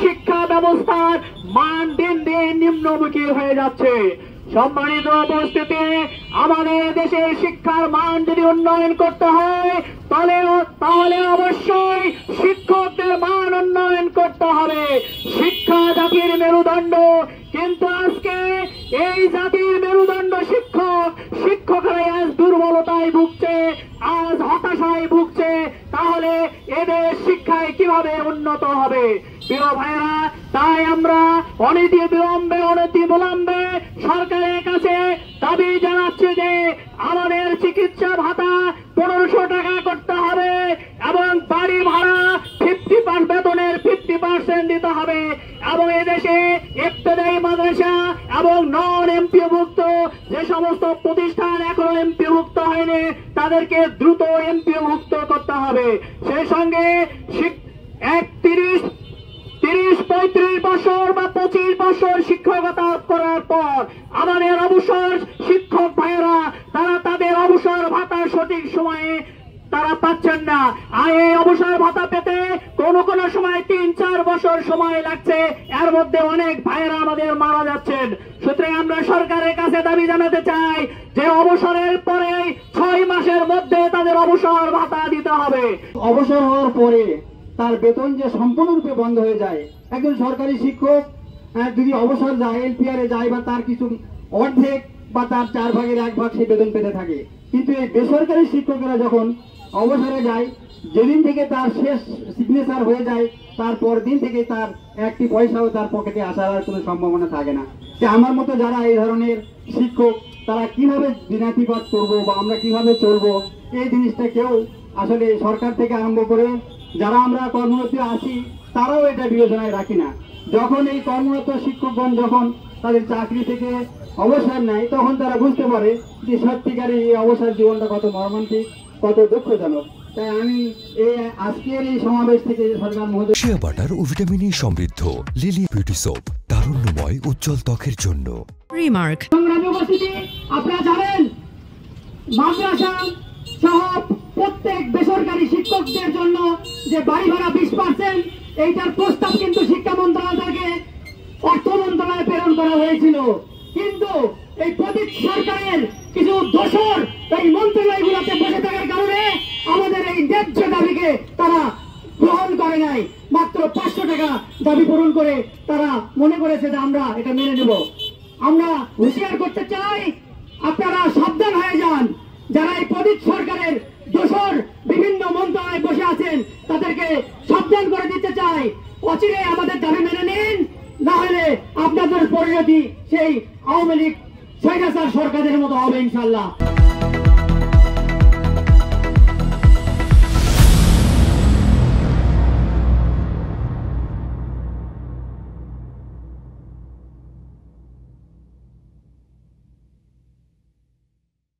শিক্ষা ব্যবস্থার মান দিন দিন নিম্নমুখী হয়ে যাচ্ছে। সম্মানিত উপস্থিতি, আমাদের দেশের শিক্ষার মান যদি উন্নয়ন করতে হয় তাহলে অবশ্যই শিক্ষকদের মান উন্নয়ন করতে হবে। শিক্ষা জাতির মেরুদণ্ড, কিন্তু আজকে এই জাতির মেরুদণ্ড শিক্ষকরা আজ দুর্বলতায় ভুগছে, আজ হতাশায় ভুগছে। তাহলে এদের শিক্ষায় কিভাবে উন্নত হবে? প্রিয় ভাইরা, তাই আমরা অনতি বিলম্বে সরকারের কাছে দাবি জানাচ্ছি যে আমাদের চিকিৎসা ভাতা 1500 টাকা করতে হবে এবং বাড়ি ভাড়া বেতনের 50% দিতে হবে এবং এদেশে ইবতেদায়ী মাদ্রাসা এবং নন এমপিওভুক্ত যে সমস্ত প্রতিষ্ঠান এখনো এমপিওভুক্ত হয়নি তাদেরকে দ্রুত এমপিওভুক্ত করতে হবে। সেই সঙ্গে 30-35 বছর বা 25 বছর শিক্ষকতা করার পর আমাদের অবসর শিক্ষক ভাইয়েরা তারা তাদের অবসর ভাতা সঠিক সময়ে তারা পাচ্ছেন না। আর এই অবসর ভাতা পেতে কোন সময় 3-4 বছর সময় লাগছে, এর মধ্যে অনেক ভাইয়েরা আমাদের মারা যাচ্ছেন। সুতরাং আমরা সরকারের কাছে দাবি জানাতে চাই যে অবসরের পরে 6 মাসের মধ্যে তাদের অবসর ভাতা দিতে হবে। অবসর হওয়ার পরে তার বেতন যে সম্পূর্ণরূপে বন্ধ হয়ে যায়। একজন সরকারি শিক্ষক যদি অবসর যায়, এলপিআর যায় বা তার কিছু অর্ধেক বা তার 4 ভাগের 1 ভাগ সেই বেতন পেতে থাকে। কিন্তু এই বেসরকারি শিক্ষকেরা যখন অবসরে যায়, যেদিন থেকে তার শেষ সিগনেচার হয়ে যায় তারপর দিন থেকে তার একটি পয়সাও তার পকেটে আসার কোনো সম্ভাবনা থাকে না। যে আমার মতো যারা এই ধরনের শিক্ষক তারা কিভাবে দিনাতিপাত করবো বা আমরা কিভাবে চলবো, এই জিনিসটা কেউ আসলে সরকার থেকে আরম্ভ করে যারা আমরা কর্মরত আছি তারাও এটা বিবেচনায় রাখি না। যখন এই কর্মরত শিক্ষকগণ যখন তাদের চাকরি থেকে অবসর নেয় তখন তারা বুঝতে পারে যে সত্যিকারে এই অবসর জীবনটা কত মর্মান্তিক, কত দুঃখজনক। তাই আমি আজকের এই সমাবেশ থেকে সরকার মহোদয় শিয়া বাটার ও ভিটামিন ই সমৃদ্ধ লিলি বিউটি সোপ, তারুণ্যময় উজ্জ্বল ত্বকের জন্য। রিমার্ক। আপনারা জানেন মাদ্রাসা সহ প্রত্যেক বেসরকারি শিক্ষকদের জন্য যে বাড়ি ভাড়া 20% এইটার প্রস্তাব কিন্তু শিক্ষা মন্ত্রণালয় থেকে অর্থ মন্ত্রণালয়ে প্রেরণ করা হয়েছিল। কিন্তু এই প্রতীক সরকারের কিছু দোষর এই মন্ত্রণালয়গুলোতে বসে থাকার কারণে আমাদের এই ন্যায্য দাবিকে তারা গ্রহণ করে নাই। মাত্র 500 টাকা দাবি পূরণ করে তারা মনে করেছে যে আমরা এটা মেনে নেব। আমরা হুঁশিয়ার করতে চাই, আপনারা সাবধান হয়ে যান। যারা এই প্রতীক সরকারের দোষর বিভিন্ন মন্ত্রণালয়ে বসে আছেন তাদেরকে সাবধান করে দিতে চাই, অচিরে আমাদের দাবি মেনে নিন, না হলে আপনাদের পরিণতি সেই আওয়ামী লীগ স্বৈরাচার সরকারের মতো হবে ইনশাল্লাহ।